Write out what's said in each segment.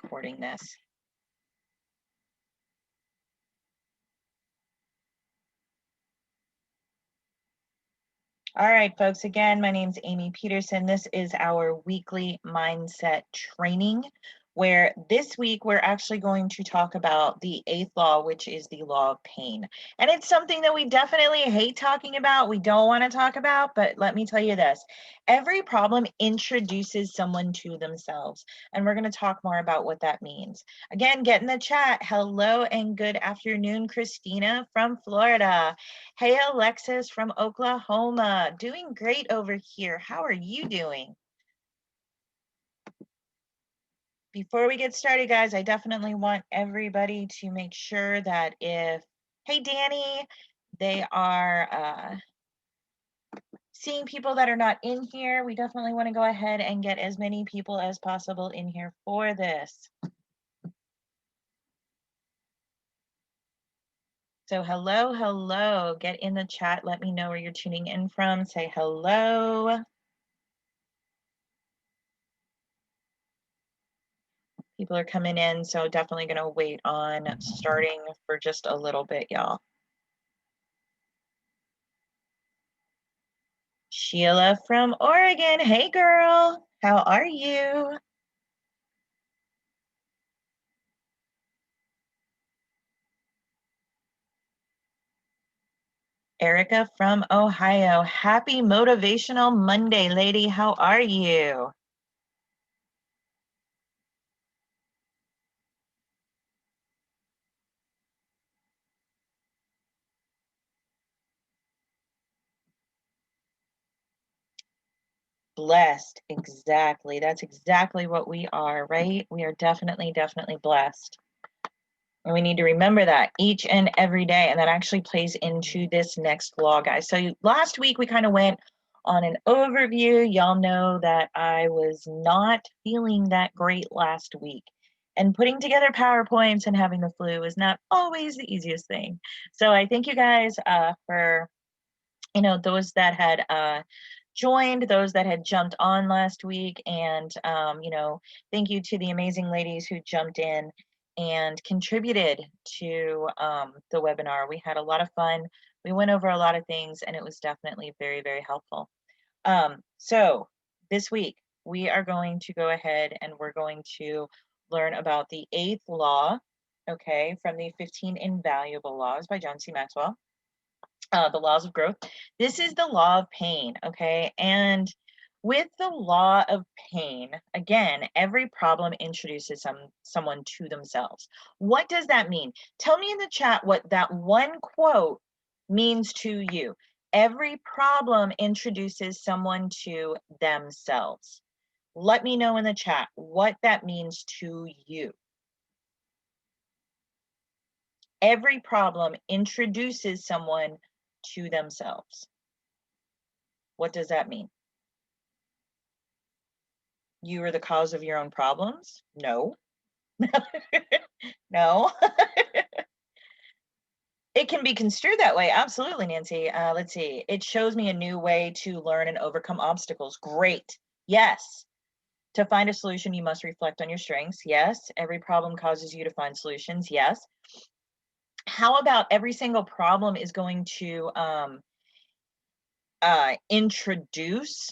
recording this. All right, folks, again, my name's Amy Peterson. This is our weekly mindset training, where this week we're actually going to talk about the eighth law, which is the law of pain. And it's something that we definitely hate talking about. We don't want to talk about, but let me tell you this. Every problem introduces someone to themselves, and we're going to talk more about what that means. Again, get in the chat. Hello and good afternoon, Christina from Florida. Hey, Alexis from Oklahoma. Doing great over here. How are you doing? Before we get started, guys, I definitely want everybody to make sure that if, hey, Danny, they are seeing people that are not in here, we definitely want to go ahead and get as many people as possible in here for this. So hello, hello. Get in the chat. Let me know where you're tuning in from. Say hello. People are coming in, so definitely going to wait on starting for just a little bit, y'all. Sheila from Oregon. Hey, girl. How are you? Erica from Ohio. Happy Motivational Monday, lady. How are you? Blessed. Exactly. That's exactly what we are, right? We are definitely blessed. And we need to remember that each and every day. And that actually plays into this next law, guys. So last week we kind of went on an overview. Y'all know that I was not feeling that great last week. And putting together PowerPoints and having the flu is not always the easiest thing. So I thank you guys for, those that had joined, those that had jumped on last week. And, thank you to the amazing ladies who jumped in and contributed to the webinar. We had a lot of fun. We went over a lot of things, and it was definitely very, very helpful. So this week, we are going to go ahead and we're going to learn about the eighth law, okay, from the 15 Invaluable Laws by John C. Maxwell. The laws of growth. This is the law of pain, okay? And with the law of pain, again, every problem introduces someone to themselves. What does that mean? Tell me in the chat what that one quote means to you. Every problem introduces someone to themselves. Let me know in the chat what that means to you. Every problem introduces someone to themselves. What does that mean? You are the cause of your own problems? No. No. It can be construed that way. Absolutely, Nancy. Let's see. It shows me a new way to learn and overcome obstacles. Great. Yes. To find a solution, you must reflect on your strengths. Yes. Every problem causes you to find solutions. Yes. How about every single problem is going to introduce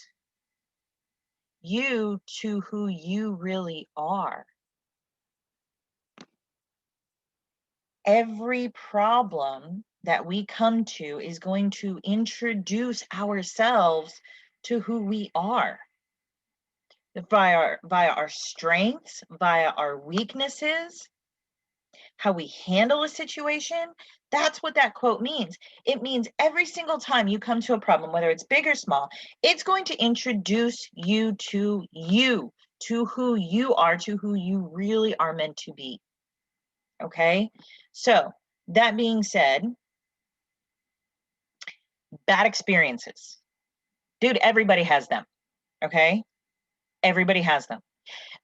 you to who you really are? Every problem that we come to is going to introduce ourselves to who we are via our strengths, via our weaknesses, how we handle a situation. That's what that quote means. It means every single time you come to a problem, whether it's big or small, it's going to introduce you, to who you are, to who you really are meant to be. Okay, so that being said, bad experiences. Dude, everybody has them, okay? Everybody has them.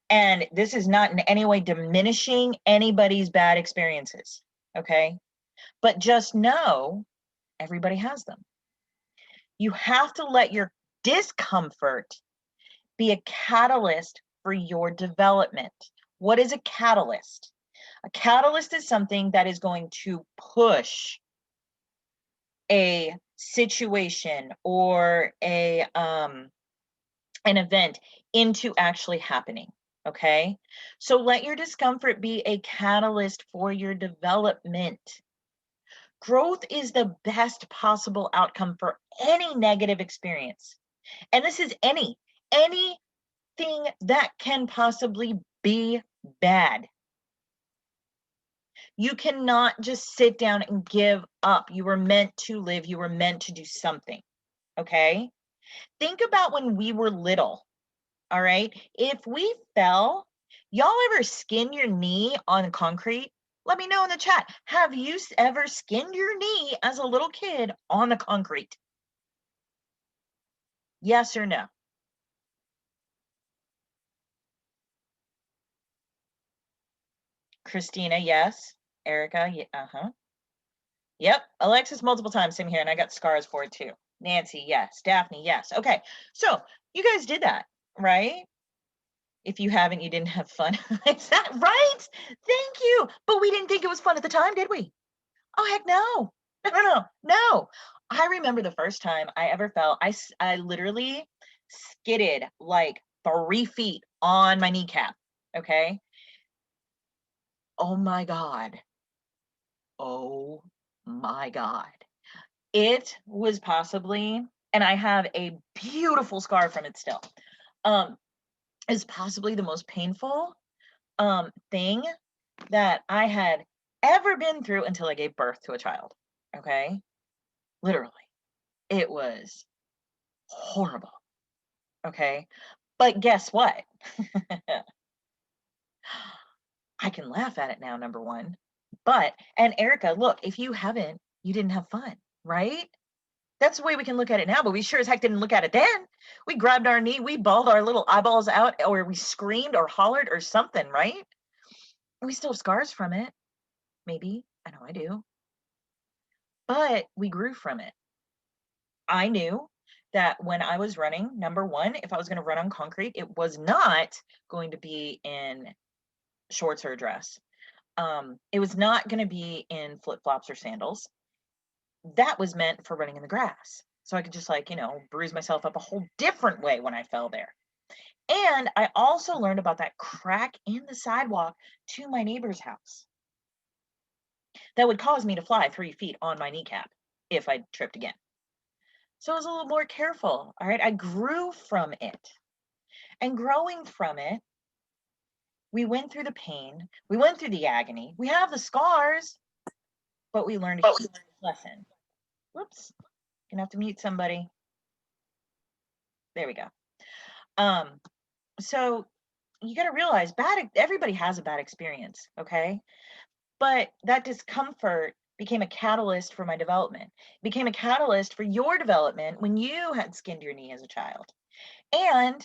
And this is not in any way diminishing anybody's bad experiences, okay? But just know everybody has them. You have to let your discomfort be a catalyst for your development. What is a catalyst? A catalyst is something that is going to push a situation or an event into actually happening. Okay, so let your discomfort be a catalyst for your development. Growth is the best possible outcome for any negative experience. And this is anything that can possibly be bad. You cannot just sit down and give up. You were meant to live. You were meant to do something. Okay? Think about when we were little. All right? If we fell, y'all ever skin your knee on concrete? Let me know in the chat. Have you ever skinned your knee as a little kid on the concrete? Yes or no? Christina, yes. Erica, uh-huh. Yep. Alexis, multiple times, same here, and I got scars for it too. Nancy, yes. Daphne, yes. Okay, so you guys did that, right? If you haven't, you didn't have fun. Is that right? Thank you. But we didn't think it was fun at the time, did we? Oh, heck no. No. I remember the first time I ever fell, I literally skidded like 3 feet on my kneecap, okay? Oh my God. Oh my God. It was possibly, and I have a beautiful scar from it still, is possibly the most painful thing that I had ever been through until I gave birth to a child. Okay? Literally. It was horrible. Okay? But guess what? I can laugh at it now, number one. And Erica, look, if you haven't, you didn't have fun, right? That's the way we can look at it now, but we sure as heck didn't look at it then. We grabbed our knee, we bawled our little eyeballs out, or we screamed or hollered or something, right? We still have scars from it. Maybe. I know I do. But we grew from it. I knew that when I was running, number one, if I was going to run on concrete, it was not going to be in shorts or a dress. It was not going to be in flip-flops or sandals. That was meant for running in the grass. So I could just bruise myself up a whole different way when I fell there. And I also learned about that crack in the sidewalk to my neighbor's house that would cause me to fly 3 feet on my kneecap if I tripped again. So I was a little more careful. All right. I grew from it. And growing from it, we went through the pain, we went through the agony, we have the scars, but we learned a huge lesson. Whoops. Gonna have to mute somebody. There we go. So you got to realize everybody has a bad experience, okay? But that discomfort became a catalyst for my development, became a catalyst for your development when you had skinned your knee as a child. And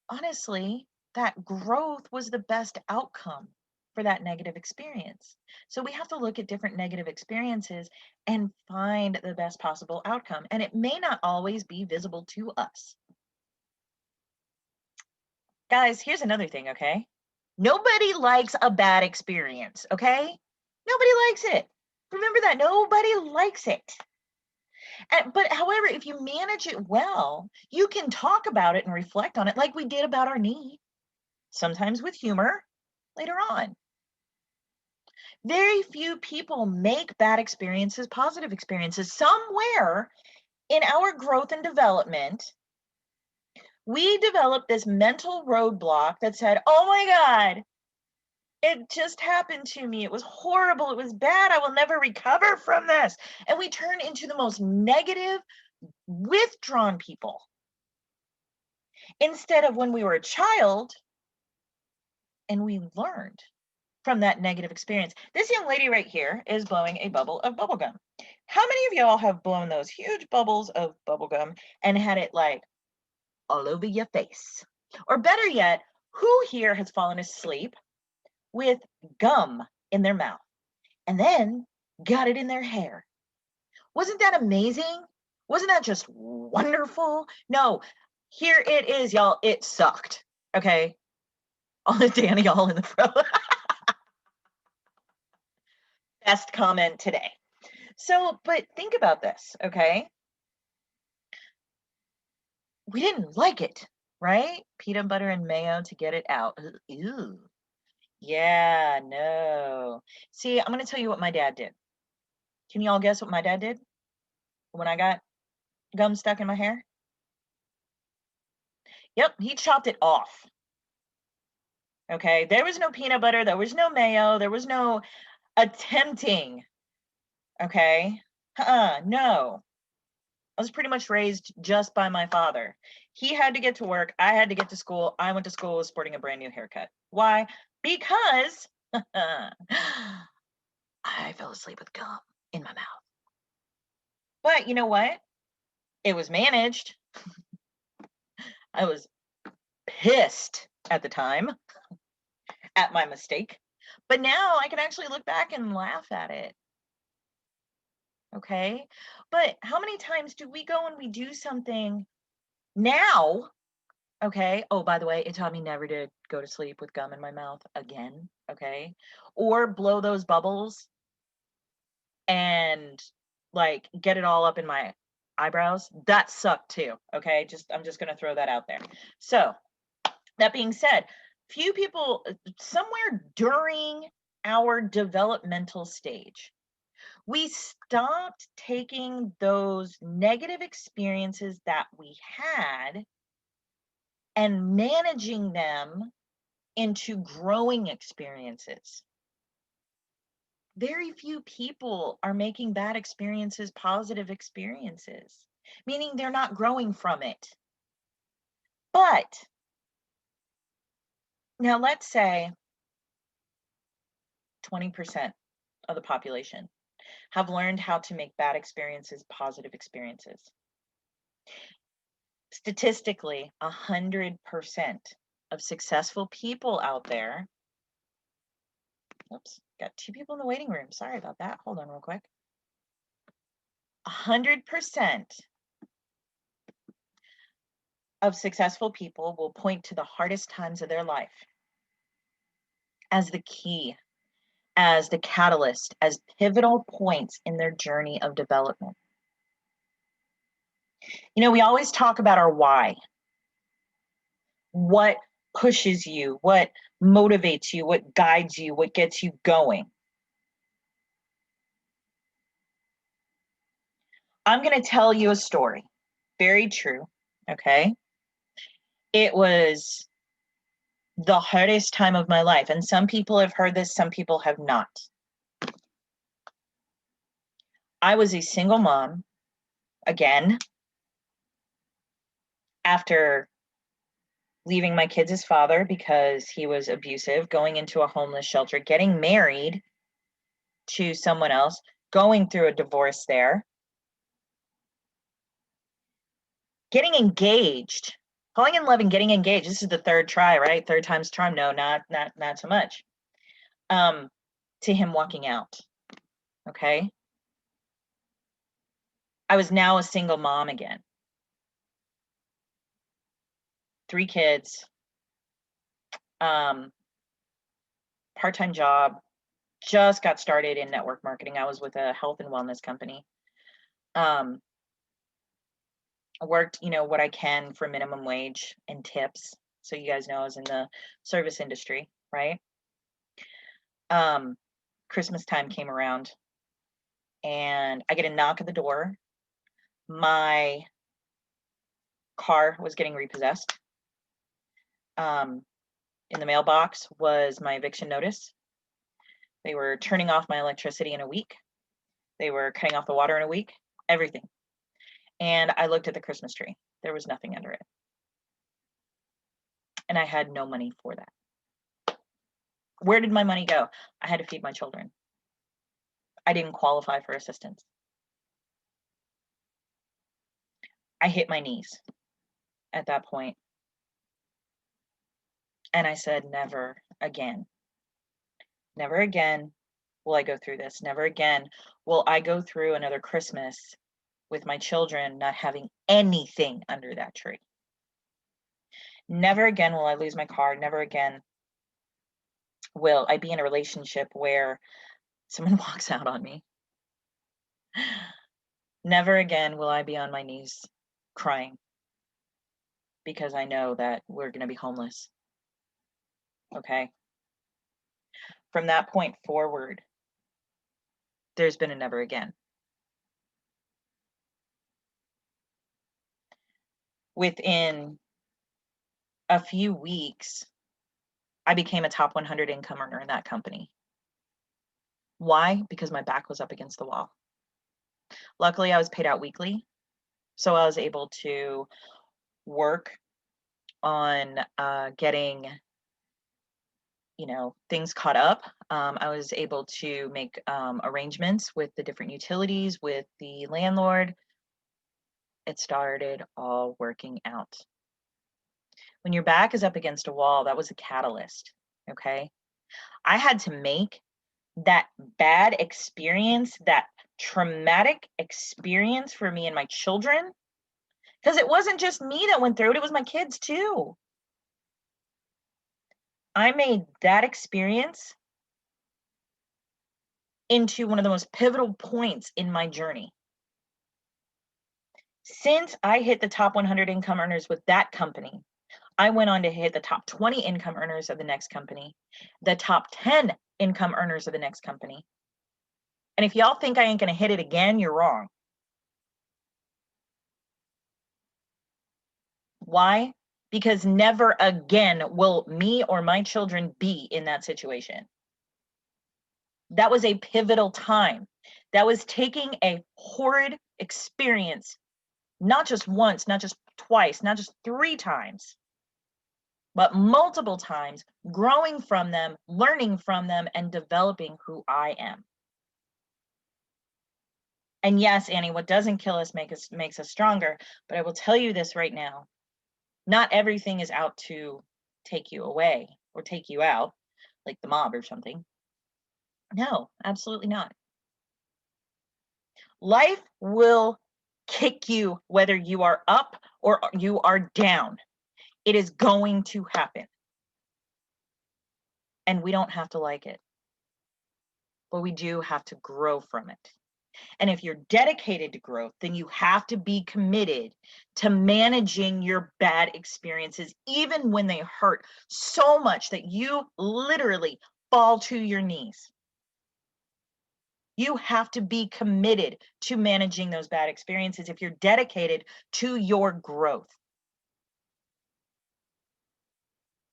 honestly, that growth was the best outcome for that negative experience. So we have to look at different negative experiences and find the best possible outcome. And it may not always be visible to us. Guys, here's another thing, okay? Nobody likes a bad experience, okay? Nobody likes it. Remember that. Nobody likes it. But however, if you manage it well, you can talk about it and reflect on it like we did about our knee, sometimes with humor later on. Very few people make bad experiences positive experiences. Somewhere in our growth and development, we developed this mental roadblock that said, oh my God, it just happened to me. It was horrible. It was bad. I will never recover from this. And we turn into the most negative, withdrawn people. Instead of when we were a child and we learned from that negative experience. This young lady right here is blowing a bubble of bubble gum. How many of y'all have blown those huge bubbles of bubble gum and had it like all over your face? Or better yet, who here has fallen asleep with gum in their mouth and then got it in their hair? Wasn't that amazing? Wasn't that just wonderful? No, here it is, y'all. It sucked. Okay. Danny all in the fro. Best comment today. So, but think about this, okay? We didn't like it, right? Peanut butter and mayo to get it out. Ew. Yeah, no. See, I'm going to tell you what my dad did. Can you all guess what my dad did when I got gum stuck in my hair? Yep, he chopped it off. Okay, there was no peanut butter, there was no mayo, there was no attempting. Okay, no. I was pretty much raised just by my father. He had to get to work, I had to get to school. I went to school sporting a brand new haircut. Why? Because I fell asleep with gum in my mouth. But you know what? It was managed. I was pissed at the time at my mistake. But now I can actually look back and laugh at it. Okay. But how many times do we go and we do something now? Okay. Oh, by the way, it taught me never to go to sleep with gum in my mouth again. Okay. Or blow those bubbles and like get it all up in my eyebrows. That sucked too. Okay. I'm just going to throw that out there. So, that being said, few people, somewhere during our developmental stage, we stopped taking those negative experiences that we had and managing them into growing experiences. Very few people are making bad experiences positive experiences, meaning they're not growing from it. But now let's say 20% of the population have learned how to make bad experiences positive experiences. Statistically, 100% of successful people out there, oops, got two people in the waiting room. Sorry about that. Hold on real quick. 100% of successful people will point to the hardest times of their life as the key, as the catalyst, as pivotal points in their journey of development. You know, we always talk about our why. What pushes you, what motivates you, what guides you, what gets you going. I'm going to tell you a story. Very true. Okay. It was the hardest time of my life. And some people have heard this, some people have not. I was a single mom again after leaving my kids' father because he was abusive, going into a homeless shelter, getting married to someone else, going through a divorce there, getting engaged, falling in love and getting engaged. This is the third try, right? Third time's charm. No, not so much. To him walking out. Okay. I was now a single mom again. 3 kids. Part-time job. Just got started in network marketing. I was with a health and wellness company. I worked, what I can for minimum wage and tips. So you guys know I was in the service industry, right? Christmas time came around and I get a knock at the door. My car was getting repossessed. In the mailbox was my eviction notice. They were turning off my electricity in a week. They were cutting off the water in a week, everything. And I looked at the Christmas tree. There was nothing under it. And I had no money for that. Where did my money go? I had to feed my children. I didn't qualify for assistance. I hit my knees at that point. And I said, never again. Never again will I go through this. Never again will I go through another Christmas with my children not having anything under that tree. Never again will I lose my car. Never again will I be in a relationship where someone walks out on me. Never again will I be on my knees crying because I know that we're going to be homeless. Okay. From that point forward, there's been a never again. Within a few weeks, I became a top 100 income earner in that company. Why? Because my back was up against the wall. Luckily, I was paid out weekly, so I was able to work on getting things caught up. I was able to make arrangements with the different utilities, with the landlord. It started all working out. When your back is up against a wall, that was a catalyst. Okay. I had to make that bad experience, that traumatic experience for me and my children, because it wasn't just me that went through it, it was my kids too. I made that experience into one of the most pivotal points in my journey. Since I hit the top 100 income earners with that company, I went on to hit the top 20 income earners of the next company, the top 10 income earners of the next company. And if y'all think I ain't going to hit it again, you're wrong. Why? Because never again will me or my children be in that situation. That was a pivotal time. That was taking a horrid experience, not just once, not just twice, not just 3 times, but multiple times, growing from them, learning from them, and developing who I am. And yes, Annie, what doesn't kill us makes us stronger. But I will tell you this right now. Not everything is out to take you away or take you out, like the mob or something. No, absolutely not. Life will kick you whether you are up or you are down. It is going to happen. And we don't have to like it. But we do have to grow from it. And if you're dedicated to growth, then you have to be committed to managing your bad experiences, even when they hurt so much that you literally fall to your knees. You have to be committed to managing those bad experiences if you're dedicated to your growth.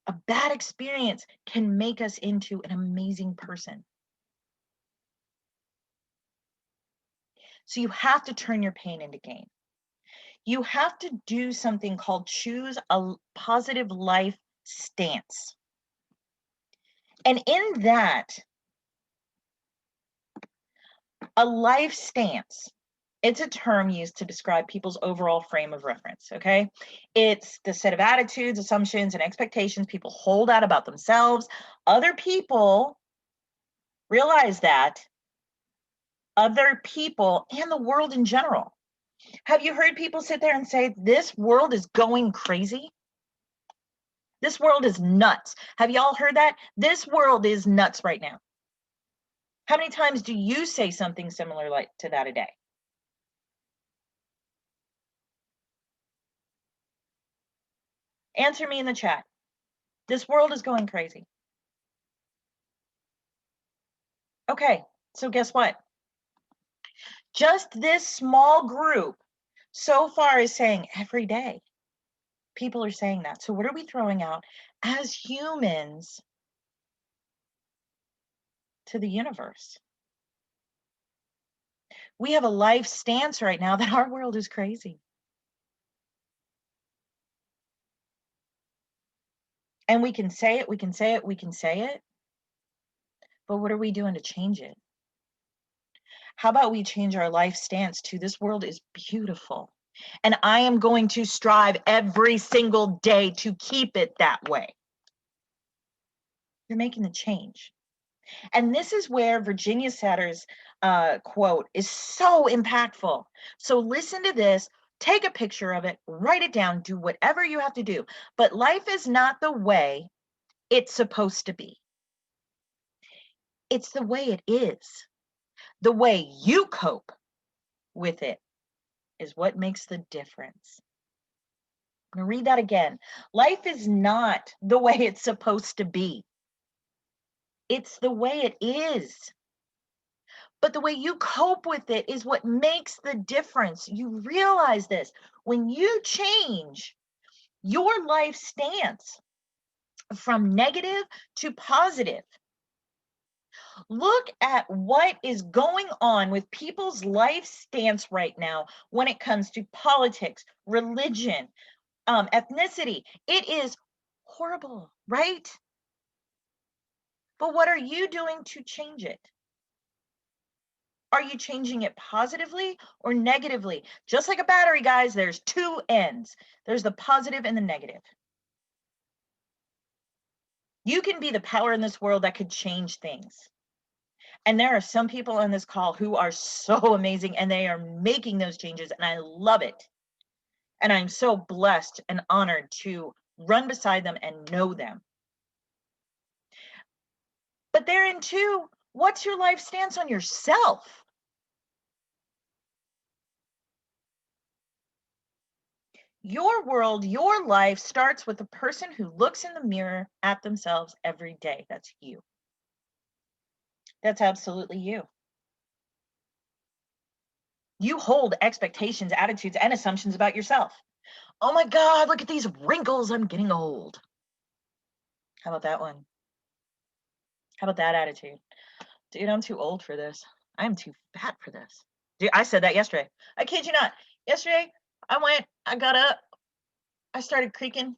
A bad experience can make us into an amazing person. So you have to turn your pain into gain. You have to do something called choose a positive life stance. And in that, a life stance, it's a term used to describe people's overall frame of reference, okay? It's the set of attitudes, assumptions, and expectations people hold out about themselves, other people, realize that, other people, and the world in general. Have you heard people sit there and say, this world is going crazy? This world is nuts. Have y'all heard that? This world is nuts right now. How many times do you say something similar like to that a day? Answer me in the chat. This world is going crazy. Okay, so guess what? Just this small group so far is saying every day. People are saying that. So what are we throwing out as humans to the universe? We have a life stance right now that our world is crazy. And we can say it, we can say it, we can say it. But what are we doing to change it? How about we change our life stance to this world is beautiful. And I am going to strive every single day to keep it that way. You're making the change. And this is where Virginia Satter's quote is so impactful. So listen to this, take a picture of it, write it down, do whatever you have to do. But life is not the way it's supposed to be. It's the way it is. The way you cope with it is what makes the difference. I'm going to read that again. Life is not the way it's supposed to be. It's the way it is. But the way you cope with it is what makes the difference. You realize this. When you change your life stance from negative to positive, look at what is going on with people's life stance right now when it comes to politics, religion, ethnicity. It is horrible, right? But what are you doing to change it? Are you changing it positively or negatively? Just like a battery, guys, there's two ends. There's the positive and the negative. You can be the power in this world that could change things. And there are some people on this call who are so amazing and they are making those changes, and I love it. And I'm so blessed and honored to run beside them and know them. But therein too, what's your life stance on yourself? Your world, your life starts with the person who looks in the mirror at themselves every day. That's you. That's absolutely you. You hold expectations, attitudes, and assumptions about yourself. Oh my God, look at these wrinkles. I'm getting old. How about that one? How about that attitude? Dude, I'm too old for this. I'm too fat for this. Dude, I said that yesterday. I kid you not. Yesterday, I got up, I started creaking,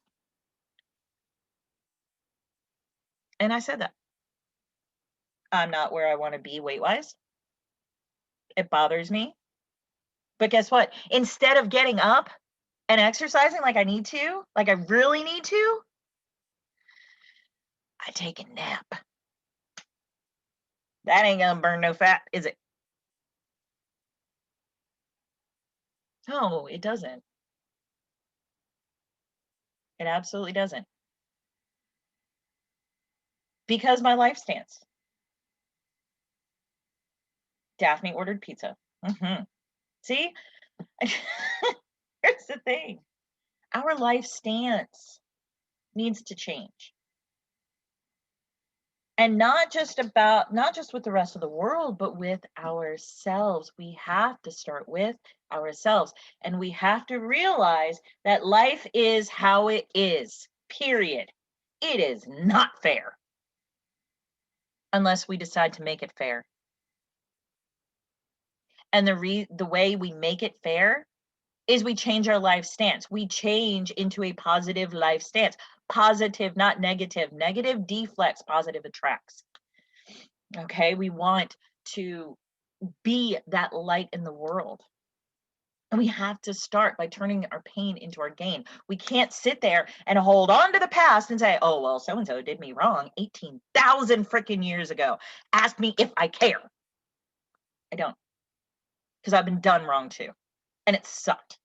and I said that. I'm not where I want to be weight-wise. It bothers me. But guess what? Instead of getting up and exercising like I need to, like I really need to, I take a nap. That ain't gonna burn no fat, is it? No, it doesn't. It absolutely doesn't. Because my life stance. Daphne ordered pizza. See? Here's the thing. Our life stance needs to change. And not just with the rest of the world, but with ourselves. We have to start with ourselves. And we have to realize that life is how it is, period. It is not fair unless we decide to make it fair. And the way we make it fair is we change our life stance. We change into a positive life stance. Positive, not negative. Negative deflects, positive attracts. Okay, we want to be that light in the world. And we have to start by turning our pain into our gain. We can't sit there and hold on to the past and say, oh, well, so-and-so did me wrong 18,000 freaking years ago. Ask me if I care. I don't. Because I've been done wrong too. And it sucked.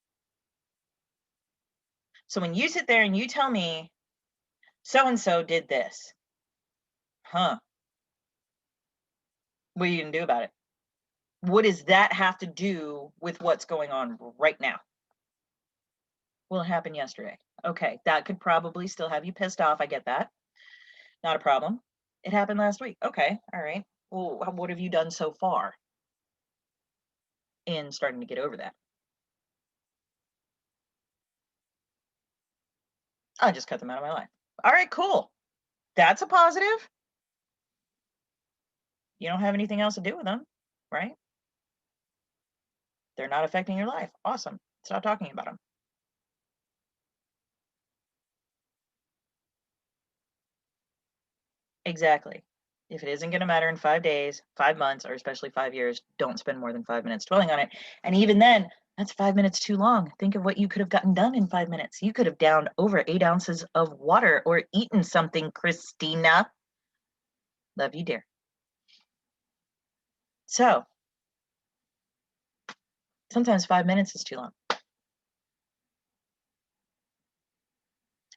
So when you sit there and you tell me, so-and-so did this, huh? What are you going to do about it? What does that have to do with what's going on right now? Well, it happened yesterday. Okay, that could probably still have you pissed off. I get that. Not a problem. It happened last week. Okay, all right. Well, what have you done so far in starting to get over that? I just cut them out of my life. All right, cool. That's a positive. You don't have anything else to do with them, right? They're not affecting your life. Awesome. Stop talking about them. Exactly. If it isn't going to matter in 5 days, 5 months, or especially 5 years, don't spend more than 5 minutes dwelling on it. And even then, that's 5 minutes too long. Think of what you could have gotten done in 5 minutes. You could have downed over 8 ounces of water or eaten something, Christina. Love you, dear. So sometimes 5 minutes is too long.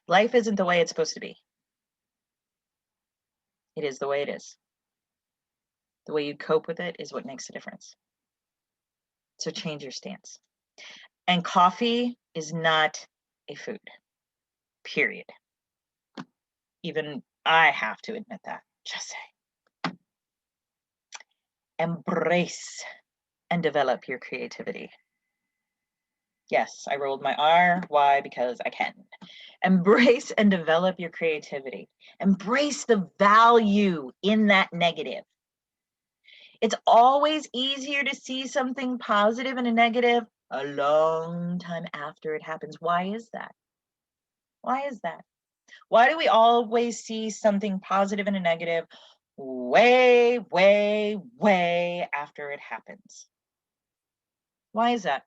Life isn't the way it's supposed to be. It is the way it is. The way you cope with it is what makes a difference. So change your stance. And coffee is not a food, period. Even I have to admit that. Just say. Embrace and develop your creativity. Yes, I rolled my R. Why? Because I can. Embrace and develop your creativity. Embrace the value in that negative. It's always easier to see something positive in a negative a long time after it happens. Why is that? Why is that? Why do we always see something positive in a negative way, way, way after it happens? Why is that?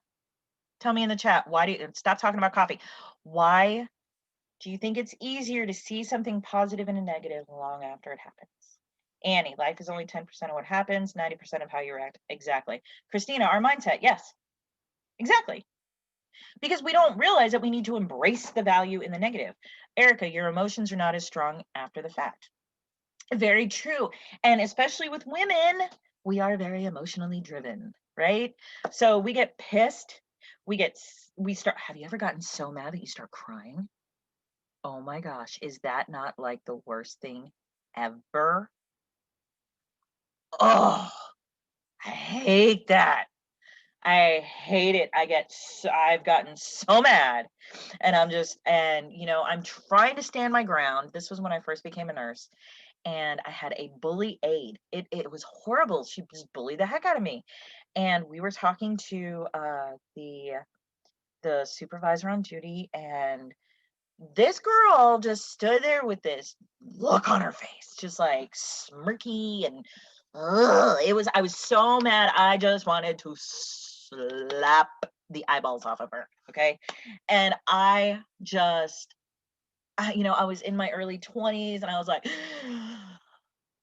Tell me in the chat. Why do you stop talking about coffee? Why do you think it's easier to see something positive in a negative long after it happens? Annie, life is only 10% of what happens, 90% of how you react. Exactly. Christina, our mindset. Yes, exactly. Because we don't realize that we need to embrace the value in the negative. Erica, your emotions are not as strong after the fact. Very true. And especially with women, we are very emotionally driven, right? So we get pissed. We start, have you ever gotten so mad that you start crying? Oh my gosh, is that not like the worst thing ever? Oh, I hate that. I hate it. I've gotten so mad, and I'm trying to stand my ground. This was when I first became a nurse, and I had a bully aide. It was horrible. She just bullied the heck out of me. And we were talking to the supervisor on duty, and this girl just stood there with this look on her face, just like smirky, and I was so mad. I just wanted to slap the eyeballs off of her. Okay. And I was in my early 20s, and I was like,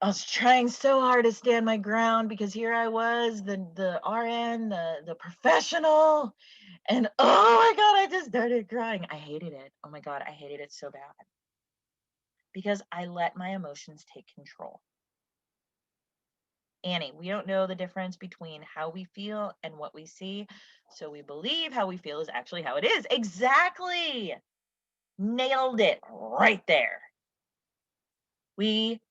I was trying so hard to stand my ground, because here I was, the RN, the professional, and oh my God, I just started crying. I hated it. Oh my God, I hated it so bad, because I let my emotions take control. Annie, we don't know the difference between how we feel and what we see, so we believe how we feel is actually how it is. Exactly. Nailed it right there. We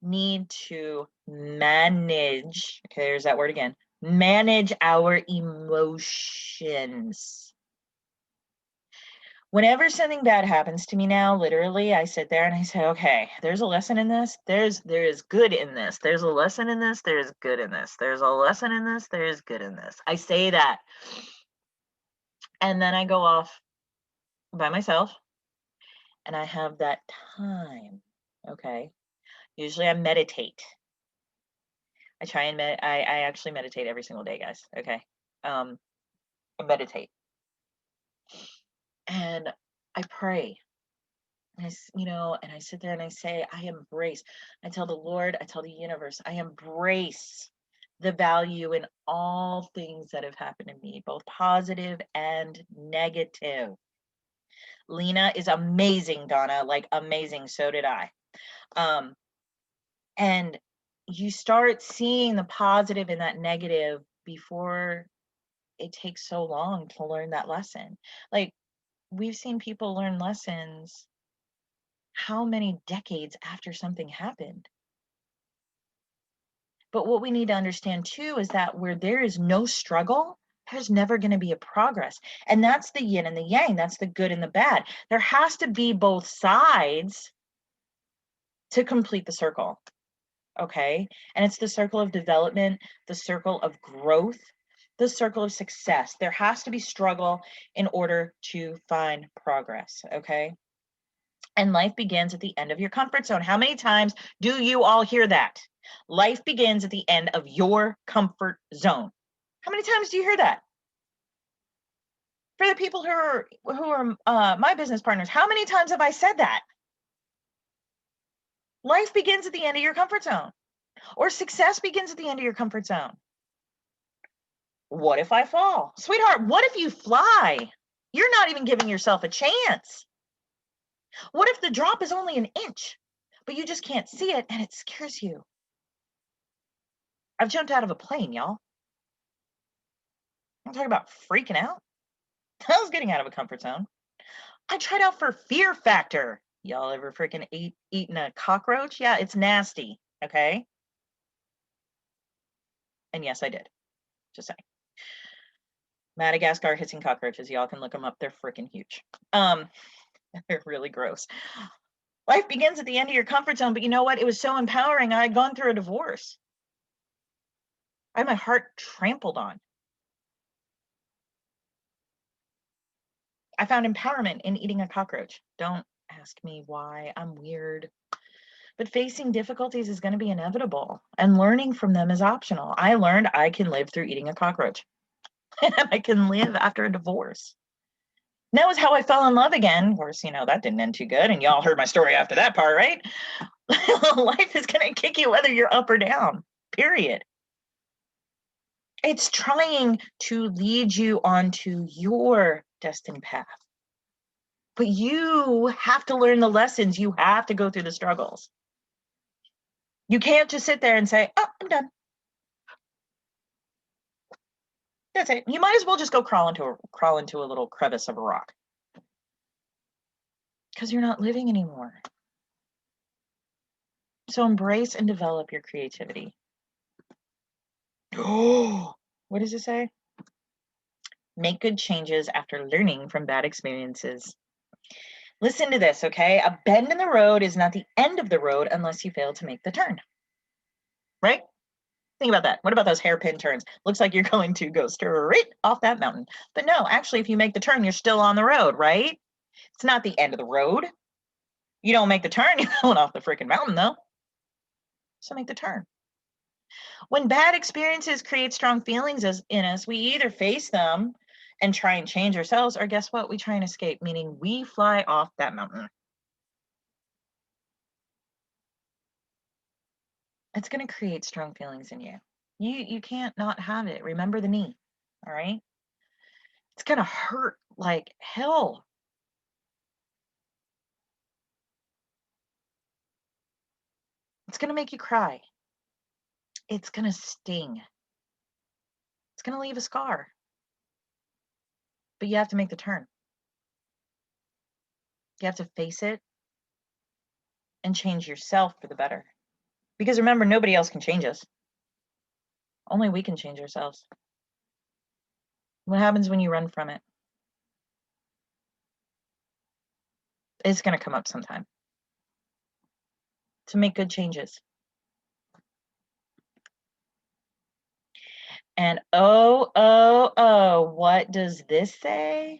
need to manage, okay, there's that word again, manage our emotions. Whenever something bad happens to me now, literally, I sit there and I say, okay, there's a lesson in this. There is good in this. There's a lesson in this. There's good in this. There's a lesson in this. There's good in this. I say that. And then I go off by myself, and I have that time. Okay. Usually I meditate. I try and I actually meditate every single day, guys. Okay. I meditate, and I pray. And and I sit there and I say, I tell the Lord, I tell the universe, I embrace the value in all things that have happened to me, both positive and negative. Lena is amazing, Donna, like amazing. So did I. And you start seeing the positive in that negative before it takes so long to learn that lesson. Like, we've seen people learn lessons how many decades after something happened. But what we need to understand too is that where there is no struggle, there's never going to be a progress. And that's the yin and the yang. That's the good and the bad. There has to be both sides to complete the circle. Okay. And it's the circle of development, the circle of growth, the circle of success. There has to be struggle in order to find progress. Okay. And life begins at the end of your comfort zone. How many times do you all hear that? Life begins at the end of your comfort zone. How many times do you hear that? For the people who are my business partners, how many times have I said that? Life begins at the end of your comfort zone, or success begins at the end of your comfort zone. What if I fall? Sweetheart, what if you fly? You're not even giving yourself a chance. What if the drop is only an inch, but you just can't see it and it scares you? I've jumped out of a plane, y'all. I'm talking about freaking out. I was getting out of a comfort zone. I tried out for Fear Factor. Y'all ever freaking eaten a cockroach? Yeah, it's nasty. Okay. And yes, I did. Just saying. Madagascar hissing cockroaches. Y'all can look them up. They're freaking huge. They're really gross. Life begins at the end of your comfort zone, but you know what? It was so empowering. I had gone through a divorce. I had my heart trampled on. I found empowerment in eating a cockroach. Don't ask me why. I'm weird. But facing difficulties is going to be inevitable, and learning from them is optional. I learned I can live through eating a cockroach. And I can live after a divorce. And that was how I fell in love again. Of course, that didn't end too good. And y'all heard my story after that part, right? Life is going to kick you whether you're up or down, period. It's trying to lead you onto your destined path. But you have to learn the lessons. You have to go through the struggles. You can't just sit there and say, oh, I'm done. That's it. You might as well just go crawl into a little crevice of a rock. Because you're not living anymore. So embrace and develop your creativity. Oh, what does it say? Make good changes after learning from bad experiences. Listen to this, okay? A bend in the road is not the end of the road unless you fail to make the turn. Right? Think about that. What about those hairpin turns? Looks like you're going to go straight off that mountain. But no, actually, if you make the turn, you're still on the road, right? It's not the end of the road. You don't make the turn, you're going off the freaking mountain, though. So make the turn. When bad experiences create strong feelings in us, we either face them and try and change ourselves, or guess what? We try and escape, meaning we fly off that mountain. It's going to create strong feelings in you. You can't not have it. Remember the knee, all right? It's going to hurt like hell. It's going to make you cry. It's going to sting. It's going to leave a scar. But you have to make the turn. You have to face it and change yourself for the better. Because remember, nobody else can change us. Only we can change ourselves. What happens when you run from it? It's going to come up sometime. To make good changes. And what does this say?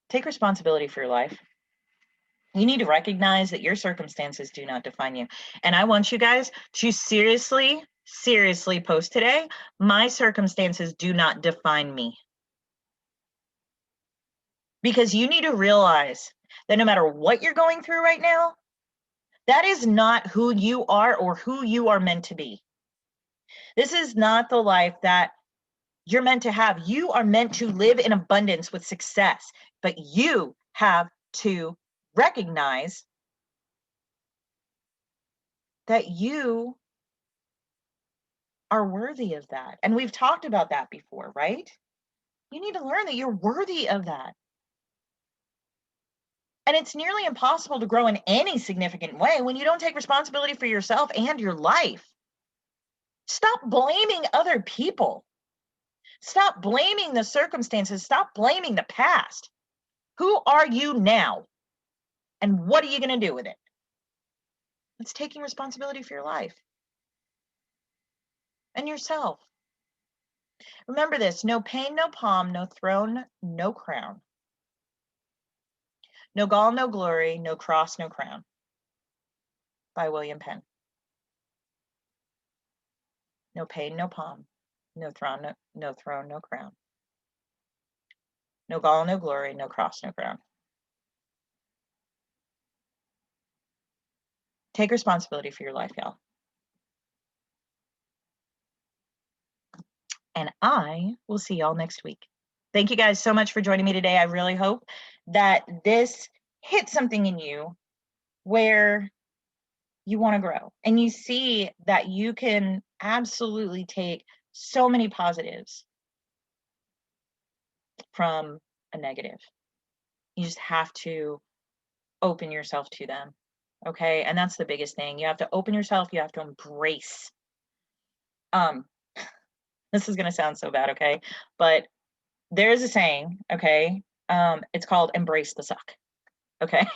Take responsibility for your life. You need to recognize that your circumstances do not define you. And I want you guys to seriously post today, my circumstances do not define me. Because you need to realize that no matter what you're going through right now, that is not who you are or who you are meant to be. This is not the life that you're meant to have. You are meant to live in abundance with success, but you have to recognize that you are worthy of that. And we've talked about that before, right? You need to learn that you're worthy of that. And it's nearly impossible to grow in any significant way when you don't take responsibility for yourself and your life. Stop blaming other people. Stop blaming the circumstances. Stop blaming the past. Who are you now? And what are you going to do with it? It's taking responsibility for your life and yourself. Remember this: no pain, no palm, no throne, no crown. No gall, no glory, no cross, no crown. By William Penn. No pain, no palm, no throne, no throne, no crown. No gall, no glory, no cross, no crown. Take responsibility for your life, y'all. And I will see y'all next week. Thank you guys so much for joining me today. I really hope that this hit something in you where you want to grow. And you see that you can absolutely take so many positives from a negative. You just have to open yourself to them. Okay. And that's the biggest thing. You have to open yourself, you have to embrace. This is gonna sound so bad, okay? But there's a saying, okay? It's called embrace the suck. Okay.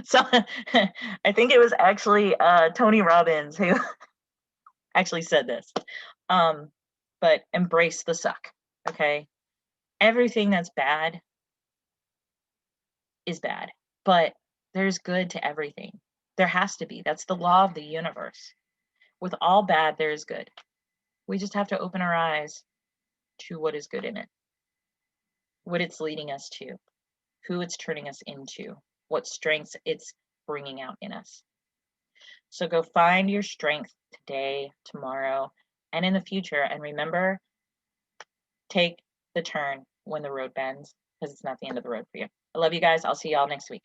So I think it was actually Tony Robbins who actually said this. But embrace the suck. Okay. Everything that's bad is bad, but there's good to everything. There has to be. That's the law of the universe. With all bad, there is good. We just have to open our eyes to what is good in it, what it's leading us to, who it's turning us into, what strengths it's bringing out in us. So go find your strength today, tomorrow, and in the future. And remember, take the turn when the road bends, because it's not the end of the road for you. I love you guys. I'll see y'all next week.